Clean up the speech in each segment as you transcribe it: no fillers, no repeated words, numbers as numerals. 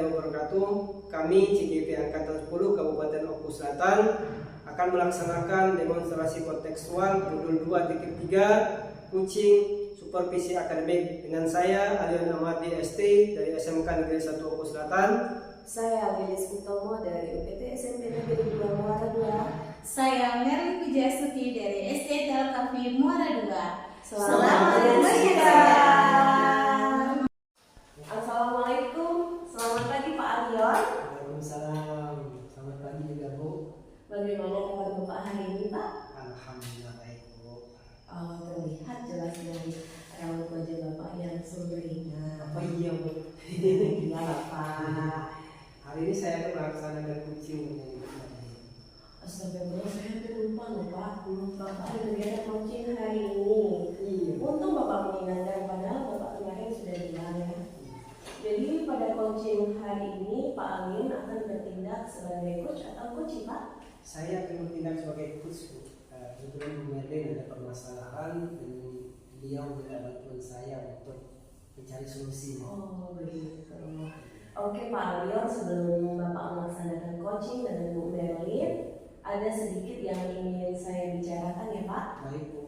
wabarakatuh. Kami CGP Angkatan 10 Kabupaten Oku Selatan akan melaksanakan demonstrasi kontekstual modul 2.3 Kucing Supervisi Akademik dengan saya Alion Amardi ST dari SMK Negeri 1 Oku Selatan. Saya Wilis Utomo dari UPT SMP Negeri 2 Muara 2. Saya Mary Pujastuti dari SD Telkafi Muara 2. Selamat menyaksikan. Assalamualaikum. Selamat pagi Pak Alion. Waalaikumsalam. Selamat pagi juga Bu. Bagaimana kabar Bapak hari ini Pak? Alhamdulillah baik Bu. Terlihat jelas dari rambut wajah Bapak yang sumringah. Apa iya Bu? Iya Bapak. Hari ini saya akan melaksanakan kucing. Astagfirullah, saya lupa loh Pak. Bapak ada kegiatan coaching hari ini. Iya. Untung Bapak mengingatkan, padahal Bapak kemarin sudah bilang ya. Jadi pada coaching hari ini Pak Amin akan bertindak sebagai coach atau coach Pak? Saya akan bertindak sebagai coach Bu. Kebetulan Bu Merlin ada permasalahan dan beliau minta bantuan saya untuk mencari solusi. Oh begitu. Oke Pak Alion, sebelum Bapak melaksanakan coaching dengan Bu Merlin, ada sedikit yang ingin saya bicarakan ya Pak. Baik Bu.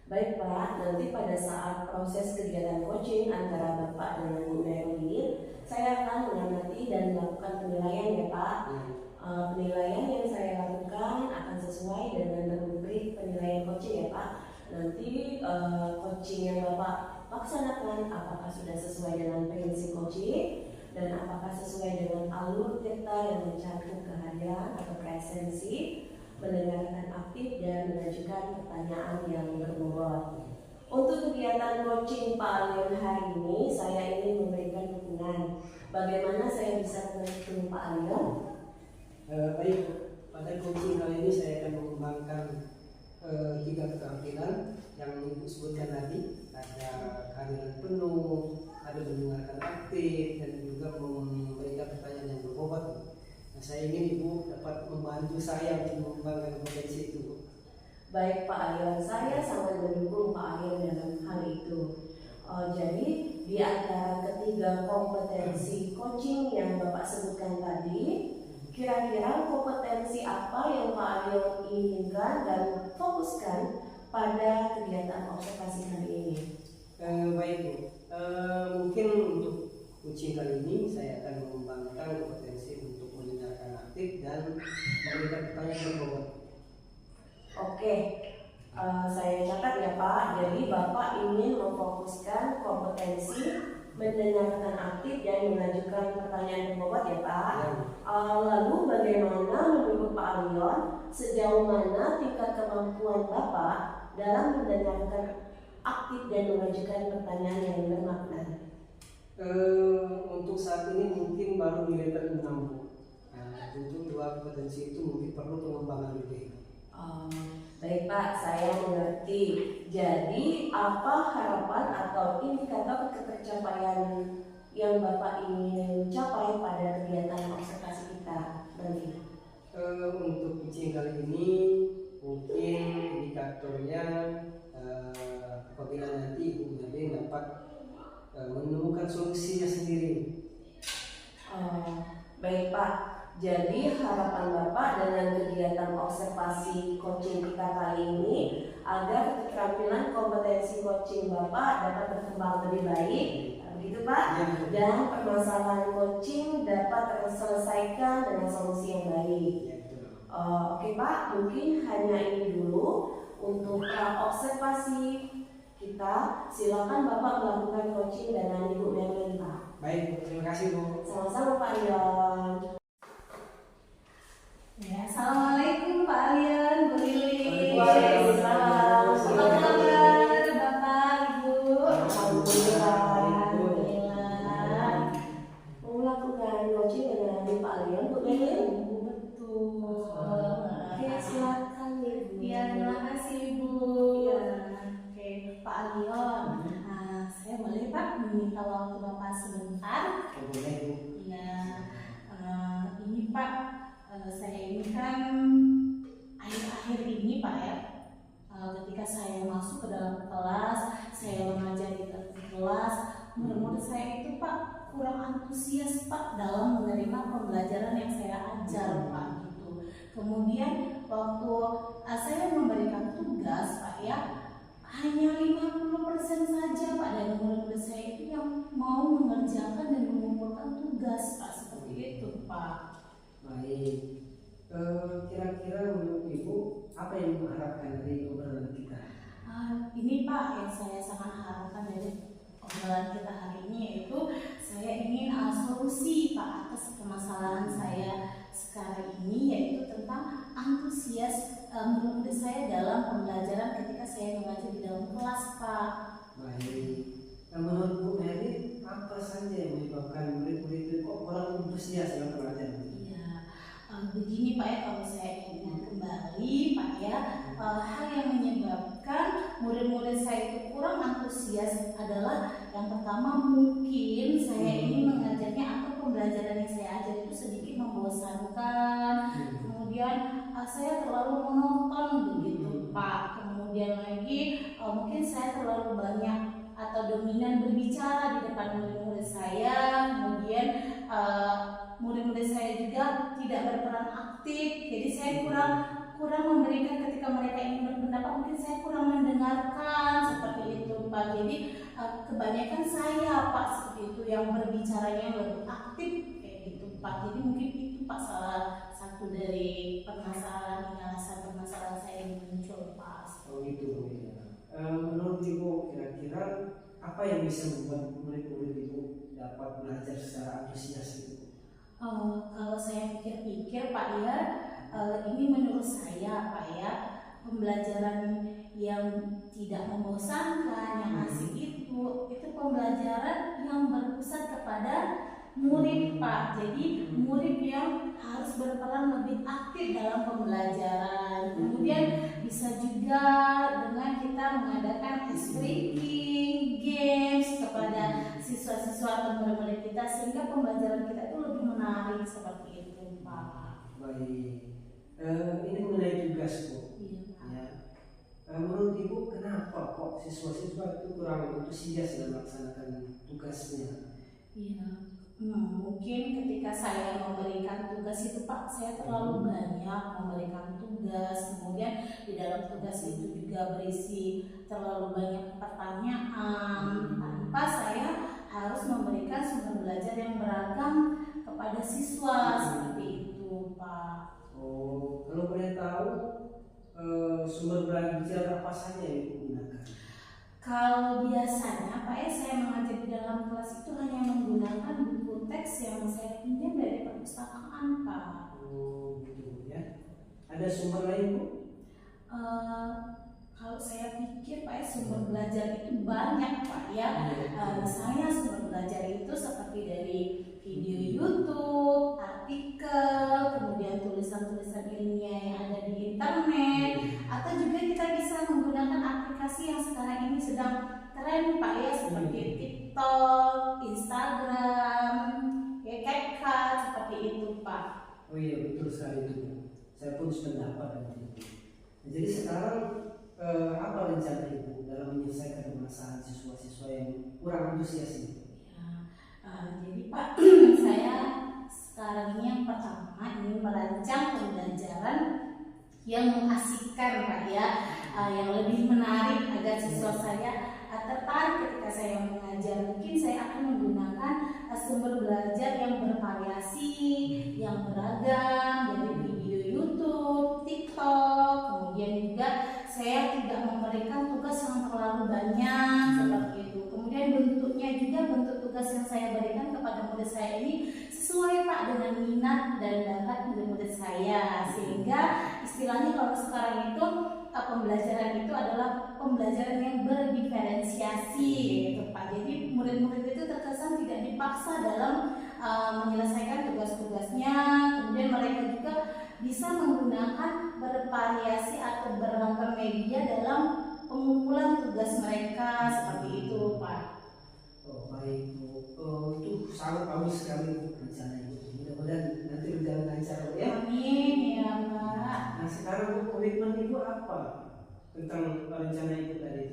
Baik Pak, nanti pada saat proses kegiatan coaching antara Bapak dengan Bu Merlin, saya akan mengamati dan melakukan penilaian ya Pak. Penilaian yang saya lakukan akan sesuai dengan rubrik penilaian coaching ya Pak. Nanti coaching yang Bapak laksanakan apakah sudah sesuai dengan prinsip coaching dan apakah sesuai dengan alur tirta yang mencakup kehadiran atau presensi, mendengarkan aktif dan mengajukan pertanyaan yang berbobot. Untuk kegiatan coaching Pak Alion hari ini, saya ingin memberikan dukungan. Bagaimana saya bisa mendukung Pak Alion? Baik Bu. Pada coaching kali ini saya akan mengembangkan 3 keterampilan yang Ibu sebutkan tadi. Ada kehadiran penuh, ada mendengarkan aktif, dan juga memberikan pertanyaan yang berbobot. Nah, saya ingin Ibu dapat membantu saya untuk mengembangkan potensi itu. Baik Pak Alion, saya sangat mendukung Pak Alion dalam hal itu. Jadi di antara ketiga kompetensi coaching yang Bapak sebutkan tadi, kira-kira kompetensi apa yang Pak Alion inginkan dan fokuskan pada kegiatan observasi kali ini? Baik Bu. Mungkin untuk coaching kali ini saya akan mengembangkan kompetensi untuk mendengarkan aktif dan memberikan pertanyaan berbobot. Oke, saya catat ya Pak. Jadi Bapak ingin memfokuskan kompetensi mendengarkan aktif dan mengajukan pertanyaan berbobot ya Pak. Lalu bagaimana menurut Pak Alion, sejauh mana tingkat kemampuan Bapak dalam mendengarkan aktif dan mengajukan pertanyaan yang bermakna? Untuk saat ini mungkin baru di level 6 Bu. Untuk 2 kompetensi itu mungkin perlu pengembangan lebih. Baik Pak, saya mengerti. Jadi apa harapan atau indikator ketercapaian yang Bapak ingin capai pada kegiatan observasi kita nanti? Untuk coaching kali ini mungkin indikatornya apabila nanti Ibu Merlin dapat menemukan solusinya sendiri. Baik Pak, jadi harapan Bapak dengan kegiatan observasi coaching kita kali ini agar keterampilan kompetensi coaching Bapak dapat berkembang lebih baik, begitu Pak? Ya. Dan permasalahan coaching dapat terselesaikan dengan solusi yang baik. Ya, Oke Pak, mungkin hanya ini dulu untuk observasi kita. Silakan Bapak melakukan coaching dengan Ibu Merlin Pak. Baik, terima kasih Bu. Sama-sama Pak Alion. Ya, assalamualaikum Pak Alion, Bu Lili. Waalaikumsalam. Apa kabar Bapak, Ibu? Alhamdulillah. Alhamdulillah. Mau melakukan coaching dengan Pak Alion, Bu Lili? Betul. Oke, silakan Ibu. Ya, terima kasih Ibu. Iya. Oke, Pak Alion. Saya boleh Pak meminta waktu Bapak sebentar? Boleh Bu. Iya. Ini Pak, saya ini kan akhir-akhir ini Pak ya, ketika saya masuk ke dalam kelas, saya mengajar di kelas, murid-murid saya itu Pak kurang antusias Pak dalam menerima pembelajaran yang saya ajar Pak gitu. Kemudian waktu saya memberikan tugas Pak ya, hanya 50% saja Pak dari murid-murid saya itu yang mau mengerjakan dan mengumpulkan tugas Pak, seperti itu Pak. Baik. Kira-kira menurut Ibu apa yang mengharapkan dari obrolan kita? Ini Pak yang saya sangat harapkan dari obrolan kita hari ini, yaitu saya ingin solusi Pak atas permasalahan saya sekarang ini, yaitu tentang antusias murid-murid saya dalam pembelajaran ketika saya mengajar di dalam kelas Pak. Baik. Menurut Bu Mary, apa saja yang menyebabkan murid-murid itu kok kurang antusias dalam pelajaran? Begini Pak ya, kalau saya ingat kembali Pak ya, hal yang menyebabkan murid-murid saya itu kurang antusias adalah yang pertama mungkin saya ini mengajarnya atau pembelajaran yang saya ajar itu sedikit membosankan, kemudian saya terlalu monoton begitu Pak, kemudian lagi mungkin saya terlalu banyak atau dominan berbicara di depan murid-murid saya, kemudian murid-murid saya juga tidak berperan aktif, jadi saya kurang memberikan ketika mereka ingin berpendapat, mungkin saya kurang mendengarkan seperti itu Pak. Jadi kebanyakan saya Pak seperti itu yang berbicaranya lebih aktif kayak gitu Pak. Jadi mungkin itu Pak salah satu dari alasan permasalahan saya yang muncul Pak. Oh gitu ya. Menurut Ibu kira-kira apa yang bisa membuat murid-murid Ibu dapat belajar secara antusias itu? Kalau saya pikir-pikir Pak ya, ini menurut saya Pak ya, pembelajaran yang tidak membosankan, yang asik itu pembelajaran yang berpusat kepada murid Pak. Jadi murid yang harus berperan lebih aktif dalam pembelajaran. Kemudian bisa juga dengan kita mengadakan ice breaking, games kepada siswa-siswa atau murid-murid kita, sehingga pembelajaran kita itu lebih menarik seperti itu Pak. Baik. Ini mengenai tugas Bu. Iya Pak. Ya. Menurut Ibu kenapa kok siswa-siswa itu kurang antusias dalam melaksanakan tugasnya? Iya. Mungkin ketika saya memberikan tugas itu Pak, saya terlalu banyak memberikan tugas, kemudian di dalam tugas itu juga berisi terlalu banyak pertanyaan, tanpa saya harus memberikan sumber belajar yang beragam kepada siswa, seperti itu Pak. Oh, kalau boleh tahu sumber belajar apa saja yang Ibu gunakan? Kalau biasanya Pak ya, saya mengajar di dalam kelas itu hanya menggunakan buku teks yang saya pinjam dari perpustakaan Pak. Oh gitu ya. Ada sumber lain Bu? Kalau saya pikir Pak ya, sumber belajar itu banyak Pak ya. Misalnya sumber belajar itu seperti dari video YouTube, artikel, kemudian tulisan-tulisan ilmiah yang ada di internet, atau juga kita bisa menggunakan aplikasi yang sekarang ini sedang tren Pak ya, seperti TikTok, Instagram, ya CapCut, seperti itu Pak. Oh iya betul sekali itu Bu. Saya pun sependapat dengan itu. Jadi sekarang apa rencana Ibu dalam menyelesaikan permasalahan siswa-siswa yang kurang antusias ini? Jadi Pak, saya sekarang ini yang pertama ingin merancang pembelajaran yang mengasihkan Pak ya, yang lebih menarik agar siswa saya tertarik ketika saya mengajar. Mungkin saya akan menggunakan sumber belajar yang bervariasi, yang beragam, dari video YouTube, TikTok, kemudian juga saya tidak memberikan tugas yang terlalu banyak seperti itu. Kemudian bentuknya juga, bentuk tugas yang saya berikan kepada murid saya ini sesuai Pak dengan minat dan bakat murid-murid saya, sehingga istilahnya kalau sekarang itu pembelajaran itu adalah pembelajaran yang berdiferensiasi gitu Pak. Jadi murid-murid itu terkesan tidak dipaksa dalam menyelesaikan tugas-tugasnya, kemudian mereka juga bisa menggunakan bervariasi atau beragam media dalam pengumpulan tugas mereka, seperti itu Pak. Oh baik Bu. Itu sangat bagus sekali Bu rencana Ibu. Mudah-mudahan nanti berjalan lancar ya. Amin ya Pak. Nah sekarang Bu komitmen Ibu apa tentang rencana Ibu tadi?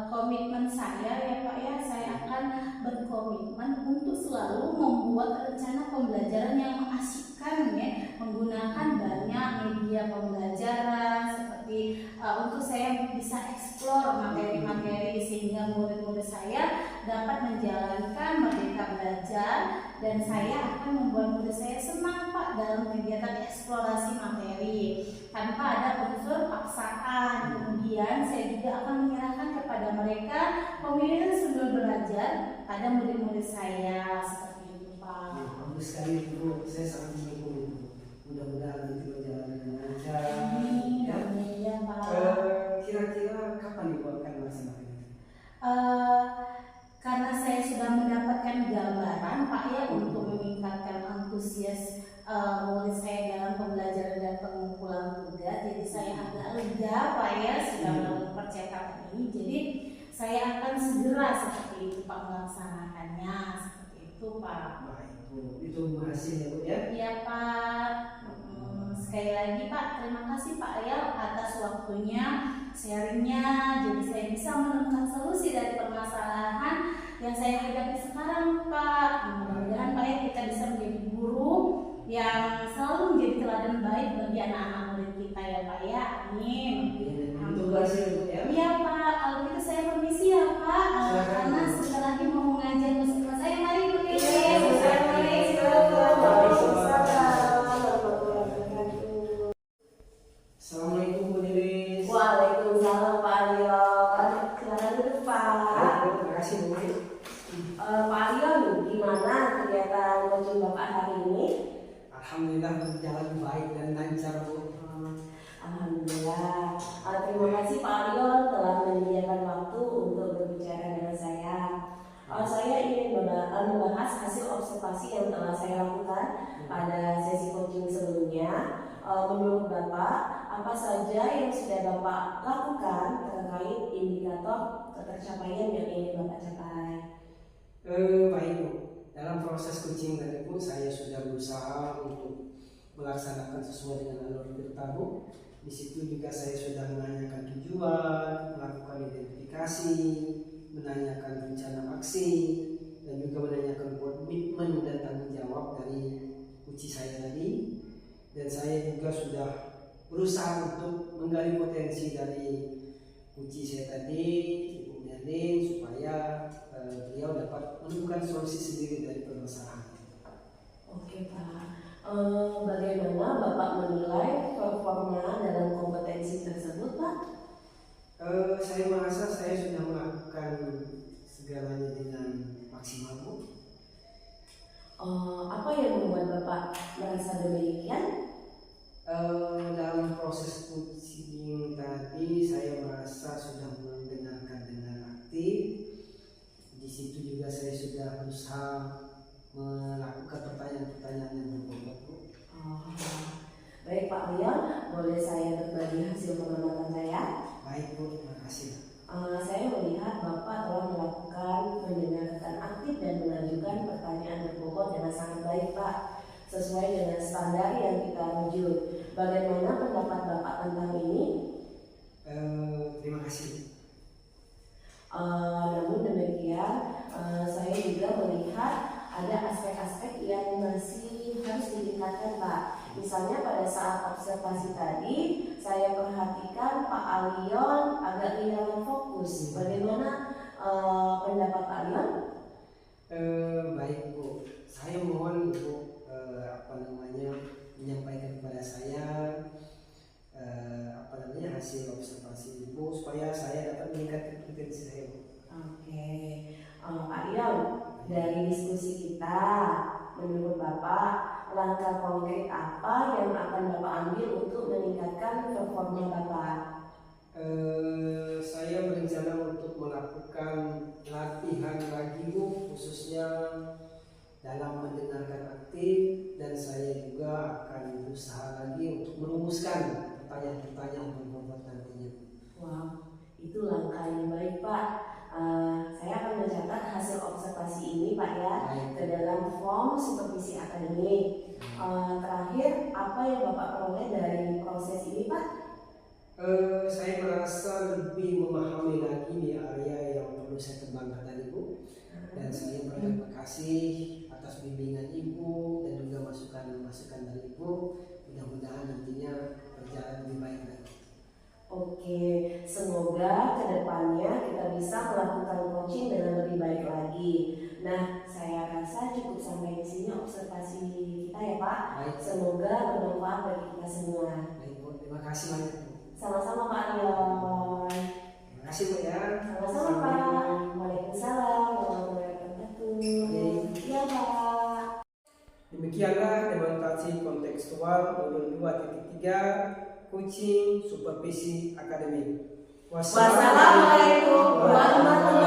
Komitmen saya ya Pak ya, saya akan berkomitmen untuk selalu membuat rencana pembelajaran yang mengasyikkan ya, menggunakan banyak media pembelajaran seperti untuk saya bisa eksplor materi-materi sehingga murid-murid saya dapat menjalankan merdeka belajar, dan saya akan membuat murid saya senang Pak dalam kegiatan eksplorasi materi tanpa ada unsur paksaan. Kemudian saya juga akan menyerahkan kepada mereka pemilihan sumber belajar pada murid-murid saya, seperti itu Pak. Bagus sekali Bu, saya sangat mendukung itu. Mudah-mudahan nanti berjalan dengan lancar. Amin. Ya. Amin ya Pak. Kira-kira kapan nih Bu akan melaksanakan? Karena saya sudah mendapatkan gambaran Pak ya untuk meningkatkan antusias murid saya dalam pembelajaran dan pengumpulan tugas, jadi saya agak lega Pak ya sudah melalui percetakan ini, jadi saya akan segera seperti itu Pak melaksanakannya, seperti itu Pak. Baik Bu, itu hasil ya Bu ya. Iya Pak. Sekali lagi Pak, terima kasih Pak ya atas waktunya, sharingnya, jadi saya bisa menemukan solusi dari permasalahan yang saya hadapi sekarang Pak. Mudah-mudahan Pak ya kita bisa menjadi guru yang selalu menjadi teladan baik bagi anak-anak murid kita ya Pak ya. Amin. Itu hasil Bu ya. Iya Pak, kalau gitu saya permisi ya Pak, karena sebentar lagi mau mengajar musik saya. Mari Bu. Assalamualaikum Bu Lilis. Waalaikumsalam Pak Alion. Silakan duduk Pak. Terima kasih Bu. Pak Alion, gimana kegiatan coaching Bapak hari ini? Alhamdulillah berjalan baik dan lancar Bu. Alhamdulillah. Terima kasih Pak Alion telah menyediakan waktu untuk berbicara dengan saya. Saya ingin membahas hasil observasi yang telah saya lakukan pada sesi coaching sebelumnya. Menurut Bapak, apa saja yang sudah Bapak lakukan terkait indikator ketercapaian yang ingin Bapak capai? Baik Bu, dalam proses coaching tadi Bu, saya sudah berusaha untuk melaksanakan sesuai dengan alur cerita Bu. Di situ juga saya sudah menanyakan tujuan, melakukan identifikasi, menanyakan rencana aksi, dan juga menanyakan komitmen dan tanggung jawab dari coach saya tadi. Dan saya juga sudah berusaha untuk menggali potensi dari coach saya tadi, Ibu Merlin, supaya beliau dapat menemukan solusi sendiri dari permasalahan. Oke Pak, bagaimana Bapak menilai performa dalam kompetensi tersebut Pak? Saya merasa saya sudah melakukan segalanya dengan maksimal Bu. Apa yang membuat Bapak merasa demikian? Dalam proses coaching tadi saya merasa sudah mendengarkan dengan aktif. Di situ juga saya sudah berusaha melakukan pertanyaan-pertanyaan yang berbobot Bu. Baik Pak Leon, boleh saya berbagi hasil pengamatan saya? Baik Bu, terima kasih. Saya melihat Bapak telah melakukan mendengarkan aktif dan mengajukan pertanyaan berbobot dengan sangat baik Pak, sesuai dengan standar yang kita rujuk. Bagaimana pendapat Bapak tentang ini? Terima kasih. Namun demikian, saya juga melihat ada aspek-aspek yang masih harus ditingkatkan Pak. Misalnya pada saat observasi tadi, saya perhatikan Pak Alion agak kehilangan fokus. Bagaimana pendapat Pak Alion? Baik Bu, saya mohon Ibu menyampaikan kepada saya hasil observasi Ibu supaya saya dapat meningkatkan potensi saya Bu. Oke, Pak Alion, dari diskusi kita, menurut Bapak langkah konkret apa yang akan Bapak ambil untuk meningkatkan performa Bapak? Saya berencana untuk melakukan latihan lagi Bu, khususnya dalam mendengarkan aktif, dan saya juga akan berusaha lagi untuk merumuskan pertanyaan-pertanyaan berbobot nantinya. Wow, itu langkah yang baik Pak. Saya akan mencatat hasil observasi ini Pak ya ke dalam form supervisi akademik. Terakhir, apa yang Bapak peroleh dari proses ini Pak? Saya merasa lebih memahami lagi di area yang perlu saya kembangkan tadi Bu, dan saya berterima kasih atas bimbingan Ibu dan juga masukan-masukan dari Ibu. Mudah-mudahan nantinya berjalan lebih baik lagi. Oke, semoga kedepannya kita bisa melakukan coaching dengan lebih baik lagi. Nah, saya rasa cukup sampai di sini observasi kita ya Pak. Baik, Semoga bermanfaat bagi kita semua. baik Bu, terima kasih banyak Bu. Sama-sama Pak Arion. Terima kasih Bu ya. Sama-sama Pak. Waalaikumsalam warahmatullahi wabarakatuh. Iya Pak. Demikianlah demonstrasi kontekstual modul 2.3 coaching supervisi akademik. Wassalamualaikum warahmatullahi